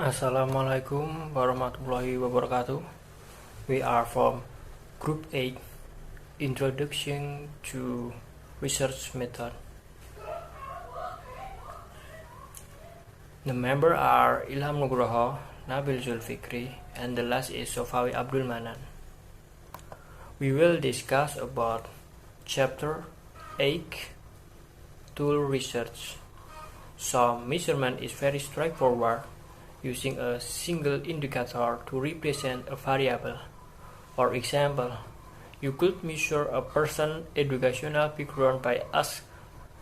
Assalamualaikum warahmatullahi wabarakatuh. We are from Group 8, Introduction to Research Method. The members are Ilham Nugroho, Nabil Zulfikri, and the last is Shofawi Abdul Manan. We will discuss about Chapter 8, Tool Research. Some measurement is very straightforward, using a single indicator to represent a variable. For example, you could measure a person's educational background by asking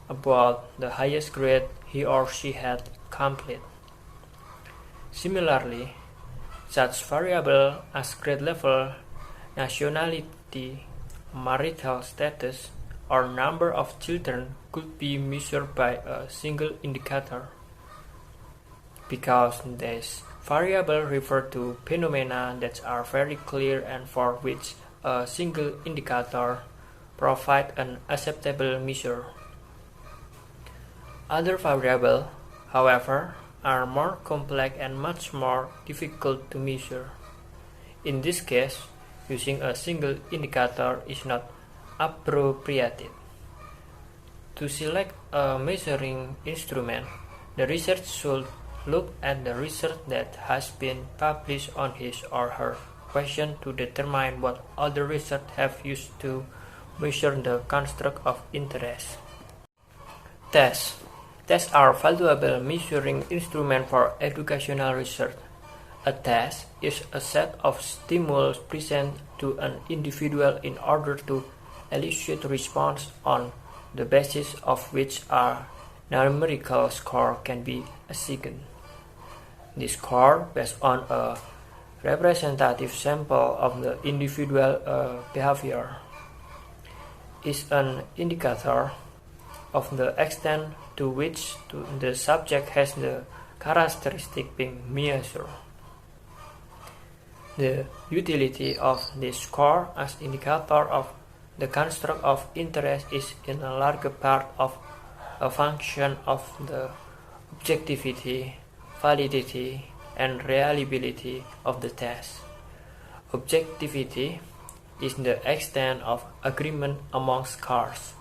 about the highest grade he or she had completed. Similarly, such variables as grade level, nationality, marital status, or number of children could be measured by a single indicator. Because these variables refer to phenomena that are very clear and for which a single indicator provides an acceptable measure. Other variables, however, are more complex and much more difficult to measure. In this case, using a single indicator is not appropriate. To select a measuring instrument, the researcher should look at the research that has been published on his or her question to determine what other research have used to measure the construct of interest. Tests. Tests are valuable measuring instruments for educational research. A test is a set of stimuli presented to an individual in order to elicit response on the basis of which a numerical score can be assigned. This score, based on a representative sample of the individual behavior, is an indicator of the extent to which the subject has the characteristic being measured. The utility of this score as indicator of the construct of interest is in a larger part of a function of the objectivity, validity, and reliability of the test. Objectivity is the extent of agreement among scholars.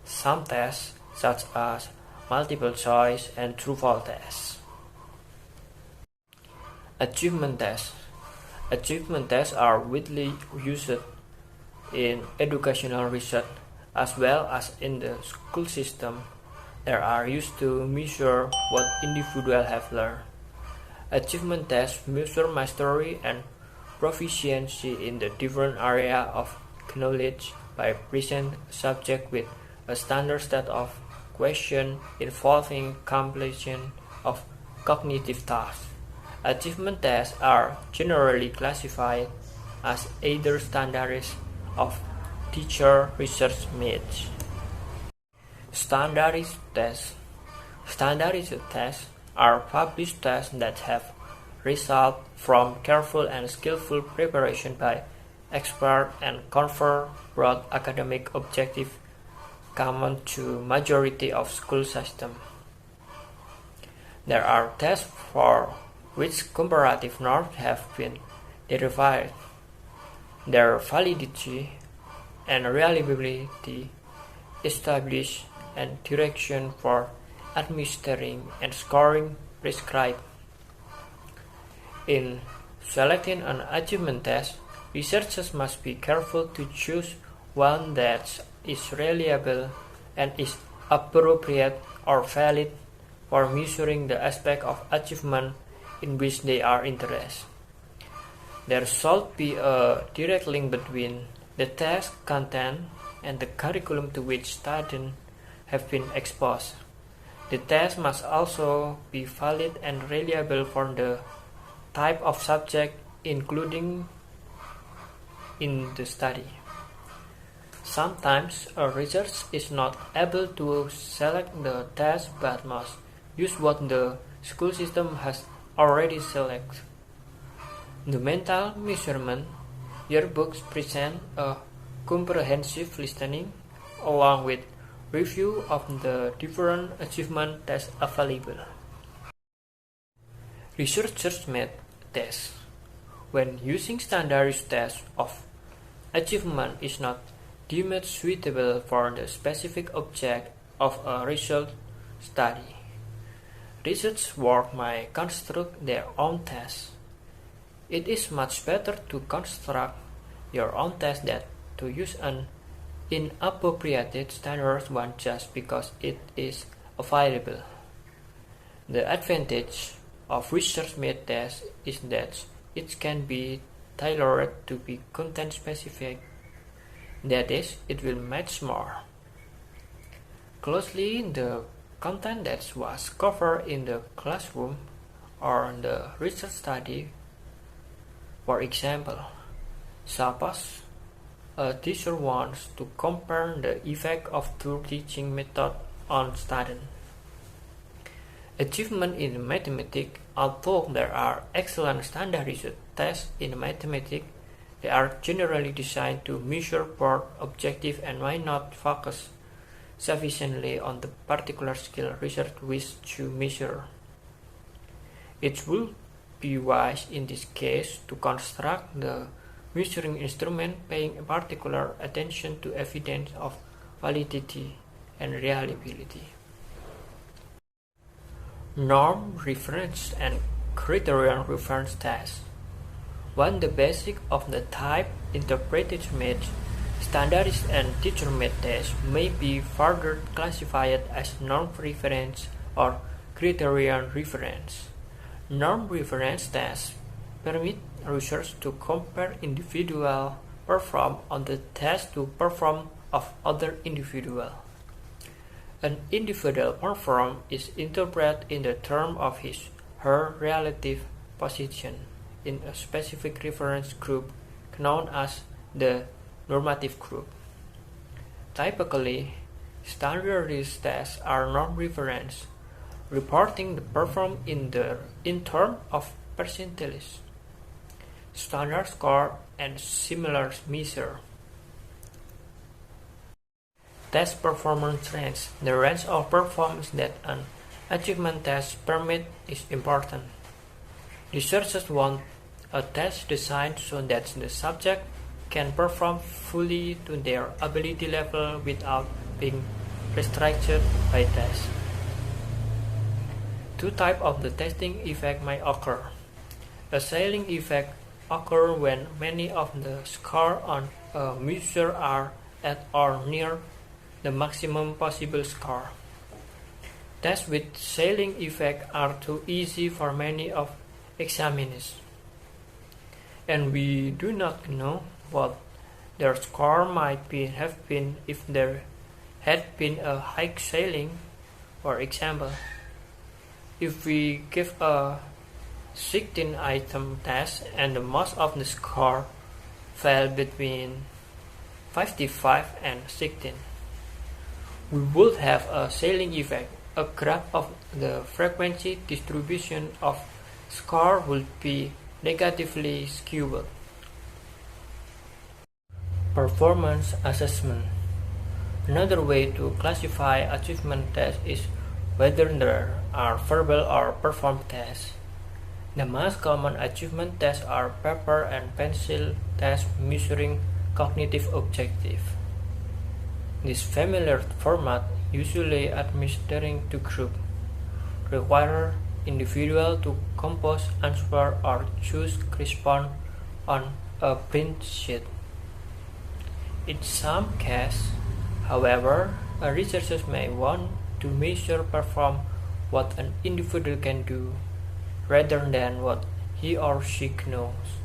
Some tests, such as multiple choice and true-false tests. Achievement tests. Achievement tests are widely used in educational research as well as in the school system. They are used to measure what individuals have learned. Achievement tests measure mastery and proficiency in the different areas of knowledge by presenting a subject with a standard set of questions involving completion of cognitive tasks. Achievement tests are generally classified as either standardized or teacher research methods. Standardized tests. Standardized tests are published tests that have resulted from careful and skillful preparation by experts and confer broad academic objectives common to majority of school systems. There are tests for which comparative norms have been derived. Their validity and reliability established and direction for administering and scoring prescribed. In selecting an achievement test, researchers must be careful to choose one that is reliable and is appropriate or valid for measuring the aspect of achievement in which they are interested. There should be a direct link between the test content and the curriculum to which students have been exposed. The test must also be valid and reliable for the type of subject including in the study. Sometimes a researcher is not able to select the test but must use what the school system has already selected. The mental measurement yearbooks present a comprehensive listening along with review of the different achievement tests available. Researchers made tests. When using standardized tests of achievement is not deemed suitable for the specific object of a research study, research work might construct their own tests. It is much better to construct your own test than to use an inappropriate standard one just because it is available. The advantage of research-made tests is that it can be tailored to be content-specific. That is, it will match more closely the content that was covered in the classroom or the research study. For example, suppose a teacher wants to compare the effect of two teaching methods on students. Achievement in mathematics. Although there are excellent standardized tests in mathematics, they are generally designed to measure both objectives and might not focus sufficiently on the particular skill research wishes to measure. It would be wise in this case to construct the measuring instrument paying particular attention to evidence of validity and reliability. Norm reference and criterion reference tests. When the basic of the type interpretation-made, standardized and teacher-made tests may be further classified as norm reference or criterion reference. Norm reference tests permit researchers to compare individual performance on the test to performance of other individuals. An individual performance is interpreted in the terms of his/her relative position in a specific reference group known as the normative group. Typically, standardized tests are norm reference, reporting the performance in terms of percentiles, standard score, and similar measures. Test performance range. The range of performance that an achievement test permits is important. Researchers want a test designed so that the subject can perform fully to their ability level without being restricted by tests. Two types of the testing effect may occur. A ceiling effect occurs when many of the scores on a measure are at or near the maximum possible score. Tests with ceiling effect are too easy for many of examiners, and we do not know what their score might have been if there had been a high ceiling. For example, if we give a 16-item test and most of the score fell between 55 and 16, we would have a ceiling effect. A graph of the frequency distribution of score would be negatively skewed. Performance assessment. Another way to classify achievement tests is whether there are verbal or performed tests. The most common achievement tests are paper and pencil tests measuring cognitive objectives. This familiar format, usually administering to groups, requires individuals to compose answers or choose response on a print sheet. In some cases, however, a researcher may want to measure perform what an individual can do rather than what he or she knows.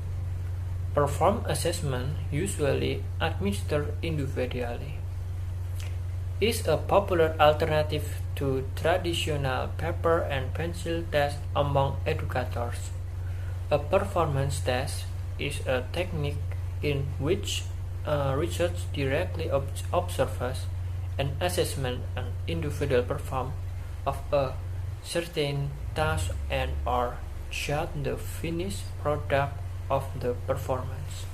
Perform assessment, usually administered individually, is a popular alternative to traditional paper and pencil tests among educators. A performance test is a technique in which research directly observes and assesses an individual performance of a certain task and or judge the finished product of the performance.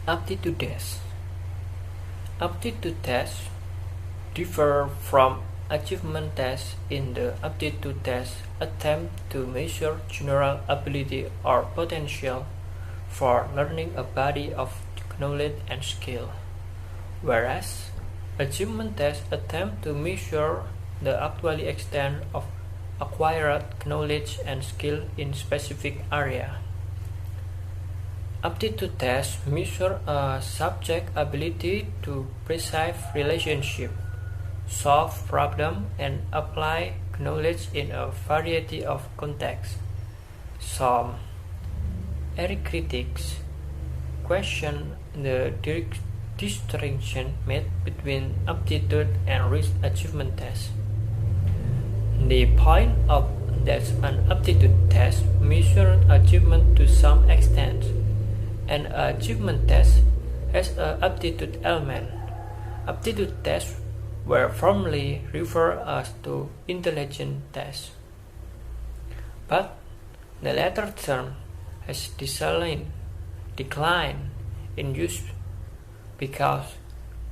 Aptitude tests. Aptitude tests differ from achievement tests in the aptitude test attempt to measure general ability or potential for learning a body of knowledge and skill, whereas achievement tests attempt to measure the actual extent of acquired knowledge and skill in specific area. Aptitude tests measure a subject's ability to perceive relationship, solve problems, and apply knowledge in a variety of contexts. Some critics question the distinction made between aptitude and risk achievement tests. They point out that an aptitude test measures achievement to some extent, and an achievement test has an aptitude element. Aptitude tests were formerly referred as to intelligence tests, but the latter term has declined in use because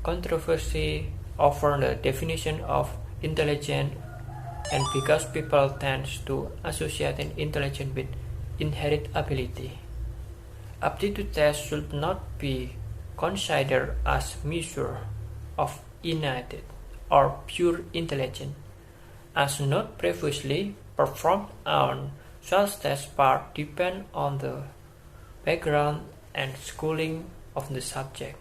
controversy over the definition of intelligence and because people tend to associate intelligence with inherent ability. Aptitude tests should not be considered as measure of innate or pure intelligence. As noted previously, performed on self-test part depend on the background and schooling of the subject.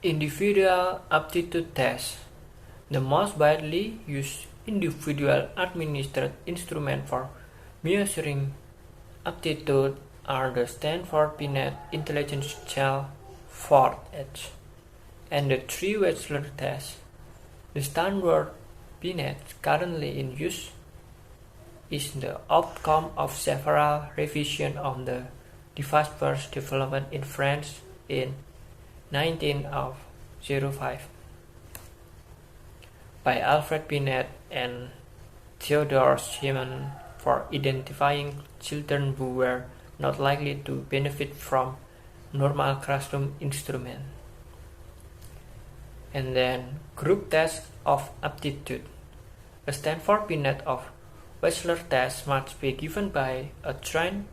Individual aptitude tests. The most widely used individual administered instrument for measuring aptitude are the Stanford Binet Intelligence Scale 4H and the 3 Wechsler test. The Stanford Binet currently in use is the outcome of several revisions of the device first developed in France in 1905 by Alfred Binet and Theodore Simon for identifying children who were not likely to benefit from normal classroom instrument. And then group test of aptitude. A Stanford Binet of Wechsler test must be given by a trained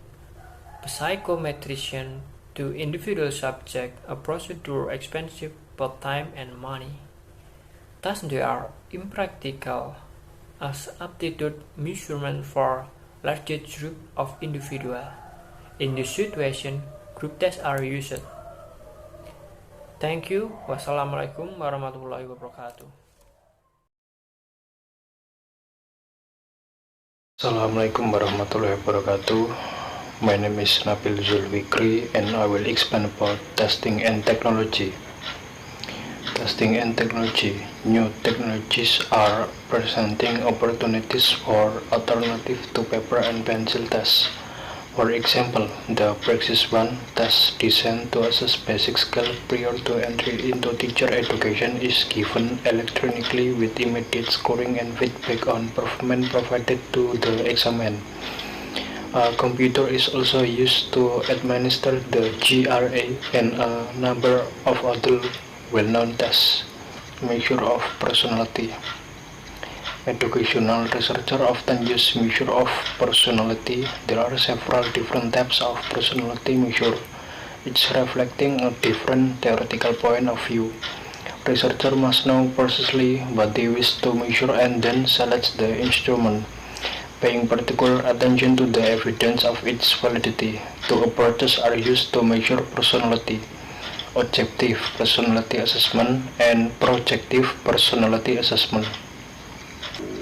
psychometrician to individual subjects, a procedure expensive both time and money. Thus they are impractical as aptitude measurement for larger group of individuals. In this situation, group tests are used. Thank you. Wassalamualaikum warahmatullahi wabarakatuh. Assalamualaikum warahmatullahi wabarakatuh. My name is Nabil Zulfikri and I will explain about testing and technology. Testing and technology. New technologies are presenting opportunities for alternative to paper and pencil tests. For example, the Praxis 1 test designed to assess basic skill prior to entry into teacher education is given electronically with immediate scoring and feedback on performance provided to the examined. A computer is also used to administer the GRA and a number of other well-known tests. Measure of personality. Educational researchers often use measure of personality. There are several different types of personality measure, each reflecting a different theoretical point of view. Researchers must know precisely what they wish to measure and then select the instrument, paying particular attention to the evidence of its validity. Two approaches are used to measure personality: objective personality assessment and projective personality assessment.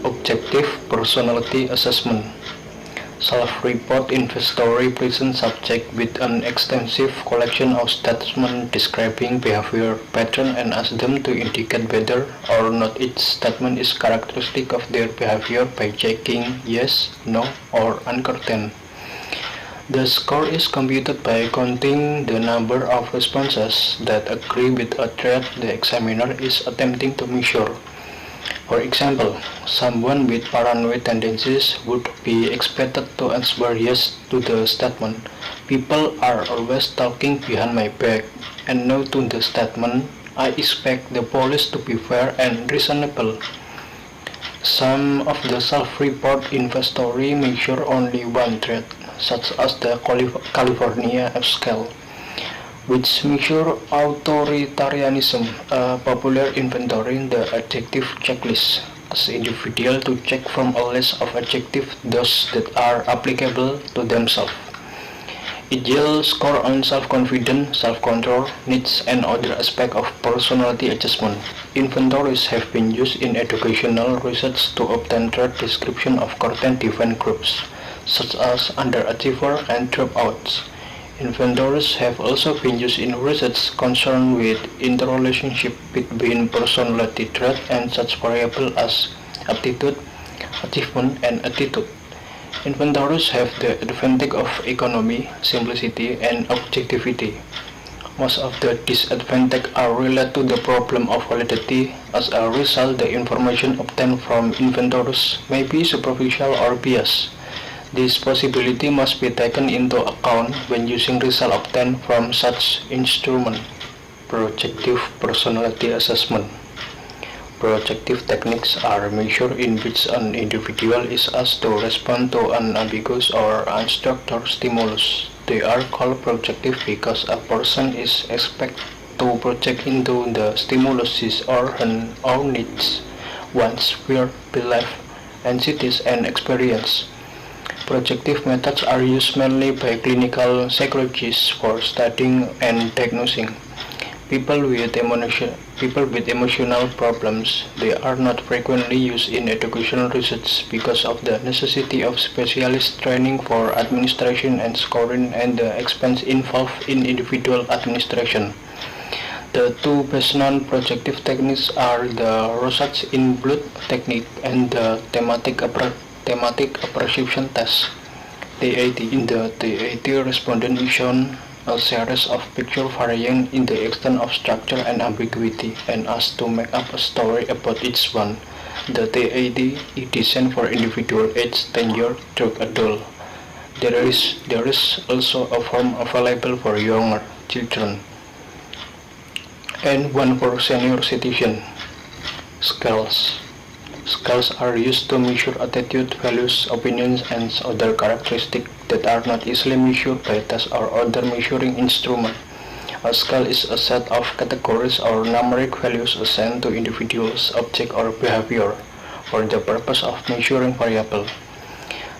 Objective personality assessment. Self-report inventory presents subject with an extensive collection of statements describing behavior pattern and ask them to indicate whether or not each statement is characteristic of their behavior by checking yes, no, or uncertain. The score is computed by counting the number of responses that agree with a trait the examiner is attempting to measure. For example, someone with paranoid tendencies would be expected to answer yes to the statement, "People are always talking behind my back," and no to the statement, I expect the police to be fair and reasonable. Some of the self-report inventory measure only one threat, such as the California scale, which measure authoritarianism. A popular inventory, the adjective checklist, as individual to check from a list of adjectives those that are applicable to themselves. It yields score on self-confidence, self-control, needs, and other aspects of personality adjustment. Inventories have been used in educational research to obtain threat description of certain defined groups, such as underachiever and dropouts. Inventories have also been used in research concerned with interrelationship between personality traits and such variables as aptitude, achievement, and attitude. Inventories have the advantage of economy, simplicity, and objectivity. Most of the disadvantages are related to the problem of validity. As a result, the information obtained from inventories may be superficial or biased. This possibility must be taken into account when using results obtained from such instrument. Projective personality assessment. Projective techniques are measures in which an individual is asked to respond to an ambiguous or unstructured stimulus. They are called projective because a person is expected to project into the stimulus his or her own needs, wants, fear, belief, anxieties, and experience. Projective methods are used mainly by clinical psychologists for studying and diagnosing people with emotional problems. They are not frequently used in educational research because of the necessity of specialist training for administration and scoring and the expense involved in individual administration. The two best-known projective techniques are the Rorschach in blood technique and the thematic apperception test (TAT). In the TAT, respondent is shown a series of pictures varying in the extent of structure and ambiguity and asked to make up a story about each one. The TAT is designed for individuals aged 10 years through adult. There is also a form available for younger children and one for senior citizens. Scales. Scales are used to measure attitude, values, opinions, and other characteristics that are not easily measured by tests or other measuring instruments. A scale is a set of categories or numeric values assigned to individuals, objects, or behavior for the purpose of measuring variables.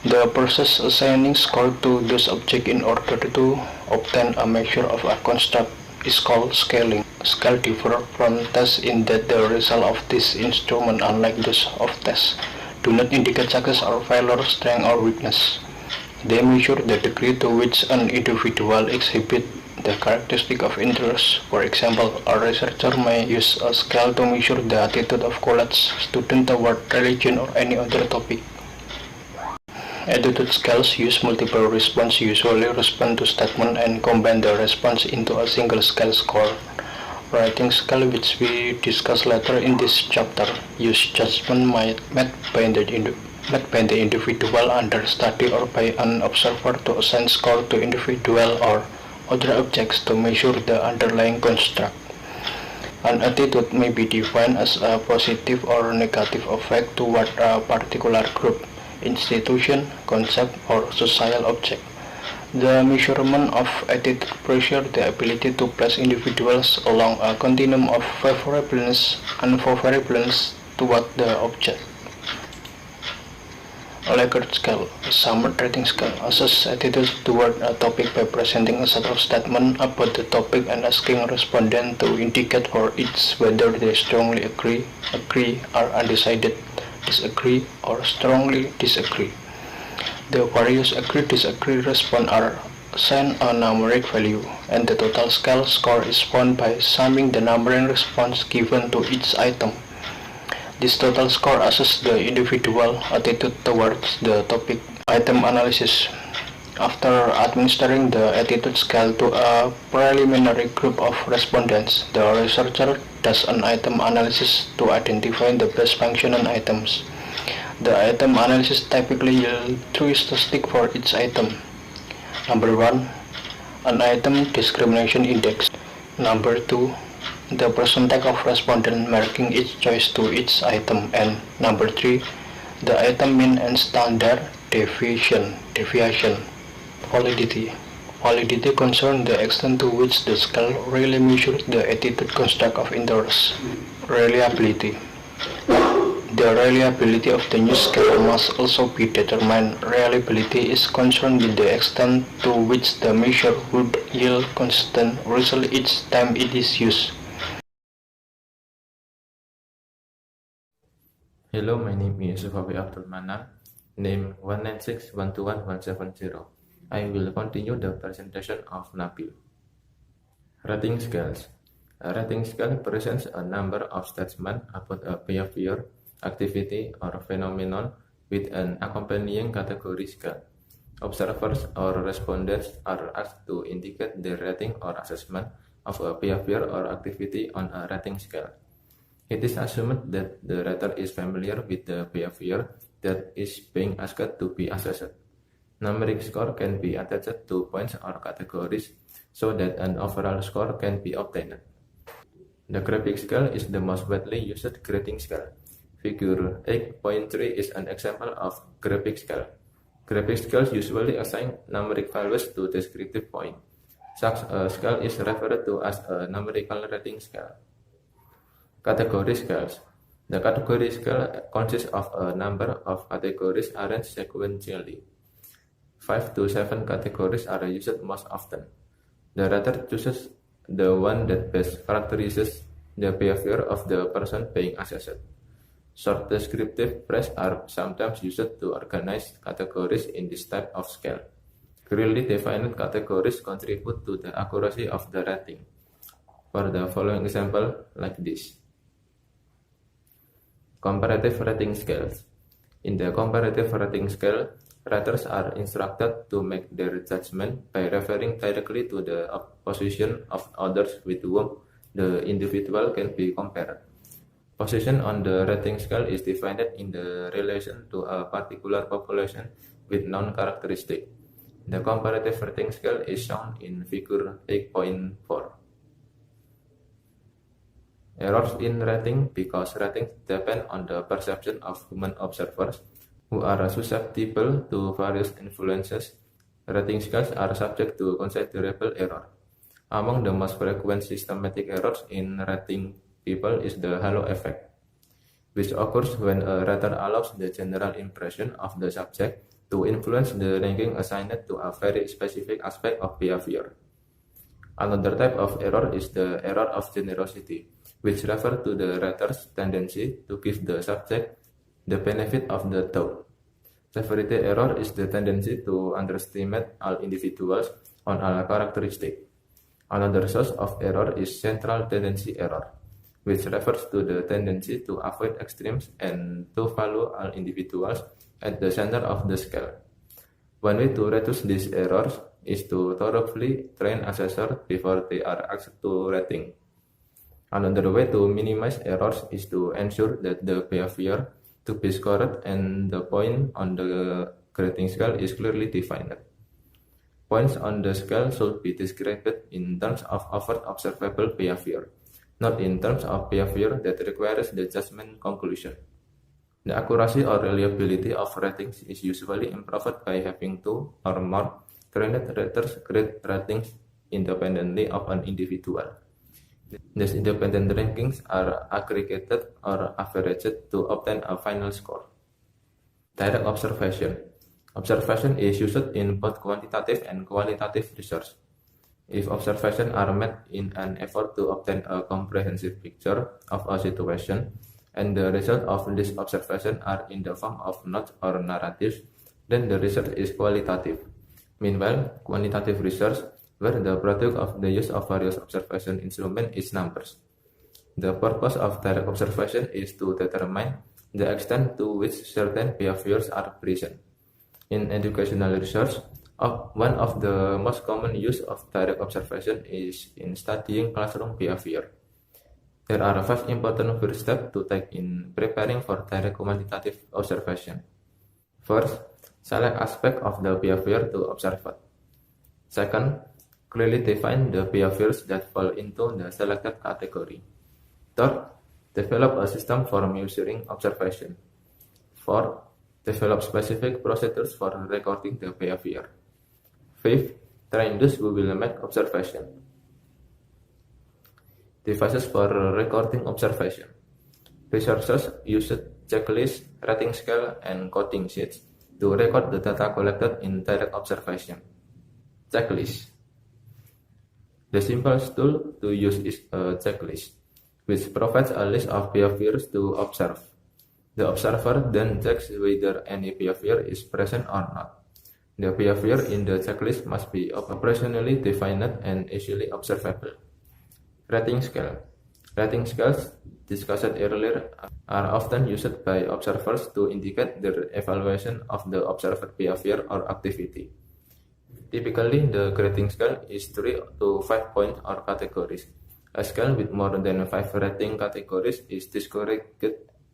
The process assigning score to those objects in order to obtain a measure of a construct is called scaling. Scales differ from tests in that the results of this instrument, unlike those of tests, do not indicate success or failure, strength or weakness. They measure the degree to which an individual exhibits the characteristic of interest. For example, a researcher may use a scale to measure the attitude of college students toward religion or any other topic. Attitude scales use multiple responses, usually respond to statements, and combine the response into a single scale score. Rating scale, which we discuss later in this chapter, use judgment made by the individual under study or by an observer to assign score to individual or other objects to measure the underlying construct. An attitude may be defined as a positive or negative effect toward a particular group, institution, concept, or social object. The measurement of attitude pressures the ability to place individuals along a continuum of favorableness and unfavorableness toward the object. A Likert scale, a summary rating scale, assesses attitudes toward a topic by presenting a set of statements about the topic and asking respondents to indicate for each whether they strongly agree, or undecided, disagree, or strongly disagree. The various agree-disagree responses are assigned a numeric value, and the total scale score is found by summing the numeric response given to each item. This total score assesses the individual attitude towards the topic. Item analysis. After administering the attitude scale to a preliminary group of respondents, the researcher does an item analysis to identify the best functioning items. The item analysis typically yields 3 statistics for each item. Number 1, an item discrimination index. Number 2, The percentage of respondents marking each choice to each item. And number 3, the item mean and standard deviation. Validity. Validity concerns the extent to which the scale really measures the attitude construct of interest. Reliability. The reliability of the new scale must also be determined. Reliability is concerned with the extent to which the measure would yield consistent result each time it is used. Hello, my name is Shofawi Abdul Manan, name 196121170. I will continue the presentation of Nabil. Rating scales. A rating scale presents a number of statements about a behavior, activity, or phenomenon with an accompanying category scale. Observers or respondents are asked to indicate their rating or assessment of a behavior or activity on a rating scale. It is assumed that the rater is familiar with the behavior that is being asked to be assessed. Numeric score can be attached to points or categories so that an overall score can be obtained. The graphic scale is the most widely used grading scale. Figure 8.3 is an example of graphic scale. Graphic scales usually assign numeric values to descriptive points. Such a scale is referred to as a numerical rating scale. Category scales. The category scale consists of a number of categories arranged sequentially. 5 to 7 categories are used most often. The rater chooses the one that best characterizes the behavior of the person being assessed. Short descriptive phrases are sometimes used to organize categories in this type of scale. Clearly defined categories contribute to the accuracy of the rating. For the following example, like this. Comparative rating scales. In the comparative rating scale, raters are instructed to make their judgment by referring directly to the position of others with whom the individual can be compared. Position on the rating scale is defined in the relation to a particular population with known characteristic. The comparative rating scale is shown in figure 8.4. Errors in rating because ratings depend on the perception of human observers who are susceptible to various influences. Rating scales are subject to considerable error. Among the most frequent systematic errors in rating people is the halo effect, which occurs when a rater allows the general impression of the subject to influence the ranking assigned to a very specific aspect of behavior. Another type of error is the error of generosity, which refers to the rater's tendency to give the subject the benefit of the doubt. Severity error is the tendency to underestimate all individuals on all characteristics. Another source of error is central tendency error, which refers to the tendency to avoid extremes and to value all individuals at the center of the scale. One way to reduce these errors is to thoroughly train assessors before they are asked to rating. Another way to minimize errors is to ensure that the behavior to be scored and the point on the grading scale is clearly defined. Points on the scale should be described in terms of overt observable behavior, not in terms of behavior that requires the judgment conclusion. The accuracy or reliability of ratings is usually improved by having two or more trained raters grade ratings independently of an individual. These independent rankings are aggregated or averaged to obtain a final score. Direct observation. Observation is used in both quantitative and qualitative research. If observations are made in an effort to obtain a comprehensive picture of a situation, and the result of this observation are in the form of notes or narratives, then the research is qualitative. Meanwhile, quantitative research, where the product of the use of various observation instruments is numbers. The purpose of direct observation is to determine the extent to which certain behaviors are present. In educational research, one of the most common use of direct observation is in studying classroom behavior. There are 5 important first steps to take in preparing for direct quantitative observation. First, select aspect of the behavior to observe. Second, Clearly define the behaviors that fall into the selected category. Third, develop a system for measuring observation. Fourth, develop specific procedures for recording the behavior. Fifth, train those who will make observation. Devices for recording observation. Researchers used checklists, rating scale, and coding sheets to record the data collected in direct observation. Checklist. The simplest tool to use is a checklist, which provides a list of behaviors to observe. The observer then checks whether any behavior is present or not. The behavior in the checklist must be operationally defined and easily observable. Rating scale. Rating scales, discussed earlier, are often used by observers to indicate their evaluation of the observed behavior or activity. Typically, the grading scale is 3 to 5 points or categories. A scale with more than 5 rating categories is discouraged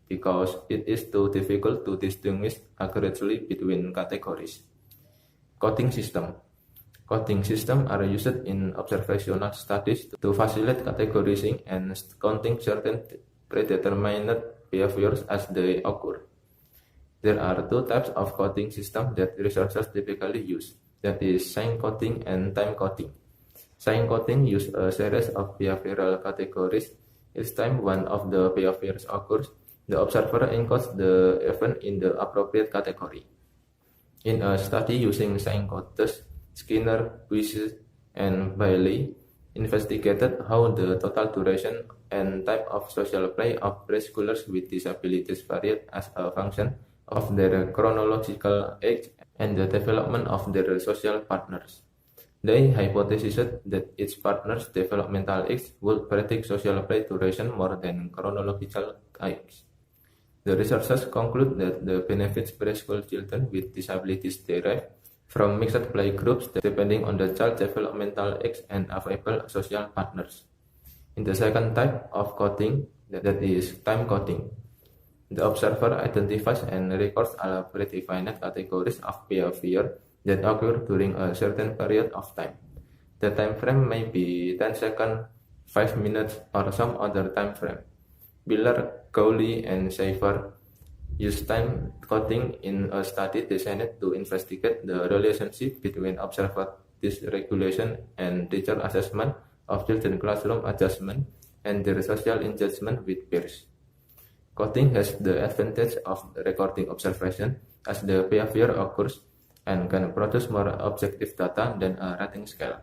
because it is too difficult to distinguish accurately between categories. Coding system. Coding systems are used in observational studies to facilitate categorizing and counting certain predetermined behaviors as they occur. There are two types of coding systems that researchers typically use, that is, sign coding and time coding. Sign coding uses a series of behavioral categories. Each time one of the behaviors occurs, the observer encodes the event in the appropriate category. In a study using sign codes, Skinner, Weiss, and Bailey investigated how the total duration and type of social play of preschoolers with disabilities varied as a function of their chronological age and the development of their social partners. They hypothesized that each partner's developmental age would predict social play duration more than chronological age. The researchers conclude that the benefits preschool children with disabilities derive from mixed play groups depending on the child's developmental age and available social partners. In the second type of coding, that is time coding, the observer identifies and records all predefined categories of behavior that occur during a certain period of time. The time frame may be 10 seconds, 5 minutes, or some other time frame. Biller, Cowley, and Schaefer used time coding in a study designed to investigate the relationship between observed dysregulation and teacher assessment of children's classroom adjustment and their social engagement with peers. Coding has the advantage of recording observation as the behavior occurs and can produce more objective data than a rating scale.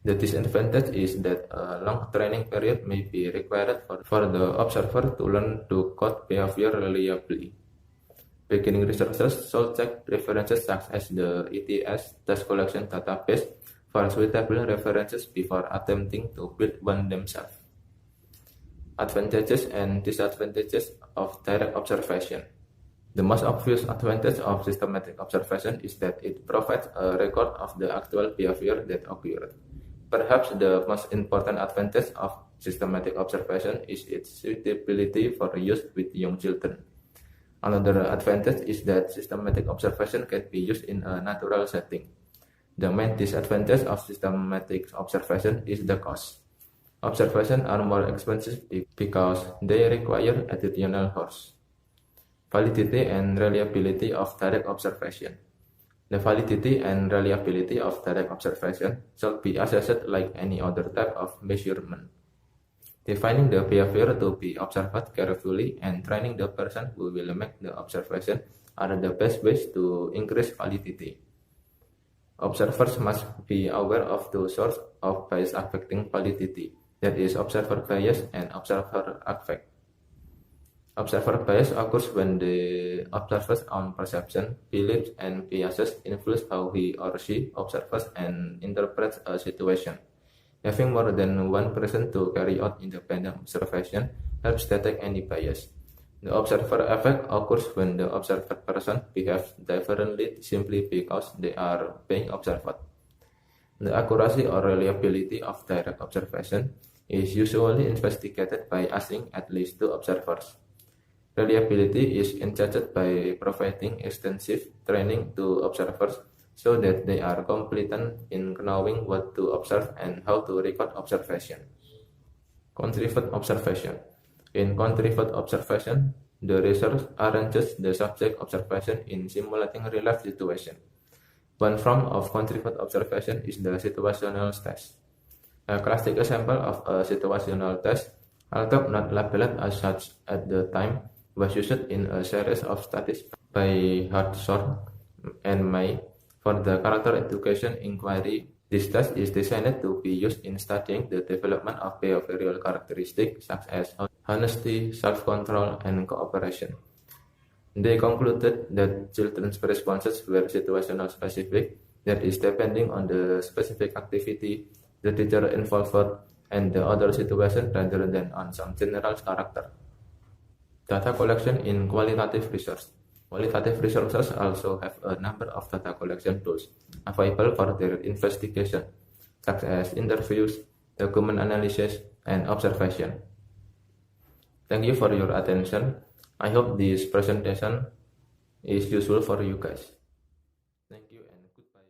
The disadvantage is that a long training period may be required for the observer to learn to code behavior reliably. Beginning researchers should check references such as the ETS test collection database for suitable references before attempting to build one themselves. Advantages and disadvantages of direct observation. The most obvious advantage of systematic observation is that it provides a record of the actual behavior that occurred. Perhaps the most important advantage of systematic observation is its suitability for use with young children. Another advantage is that systematic observation can be used in a natural setting. The main disadvantage of systematic observation is the cost. Observations are more expensive because they require additional hours. Validity and reliability of direct observation. The validity and reliability of direct observation should be assessed like any other type of measurement. Defining the behavior to be observed carefully and training the person who will make the observation are the best ways to increase validity. Observers must be aware of two sources of bias affecting validity, that is, observer bias and observer affect. Observer bias occurs when the observer's own perception, beliefs, and biases influence how he or she observes and interprets a situation. Having more than one person to carry out independent observation helps detect any bias. The observer effect occurs when the observed person behaves differently simply because they are being observed. The accuracy or reliability of direct observation is usually investigated by asking at least two observers. Reliability is enhanced by providing extensive training to observers so that they are competent in knowing what to observe and how to record observation. Contrived observation. In contrived observation, the researcher arranges the subject observation in simulating real-life situation. One form of contrived observation is the situational test. A classic example of a situational test, although not labeled as such at the time, was used in a series of studies by Hartshorne and May for the character education inquiry. This test is designed to be used in studying the development of behavioral characteristics such as honesty, self-control, and cooperation. They concluded that children's responses were situational specific, that is, depending on the specific activity, the teacher involved, and the other situation rather than on some general character. Data collection in qualitative research. Qualitative researchers also have a number of data collection tools available for their investigation, such as interviews, document analysis, and observation. Thank you for your attention. I hope this presentation is useful for you guys. Thank you and goodbye.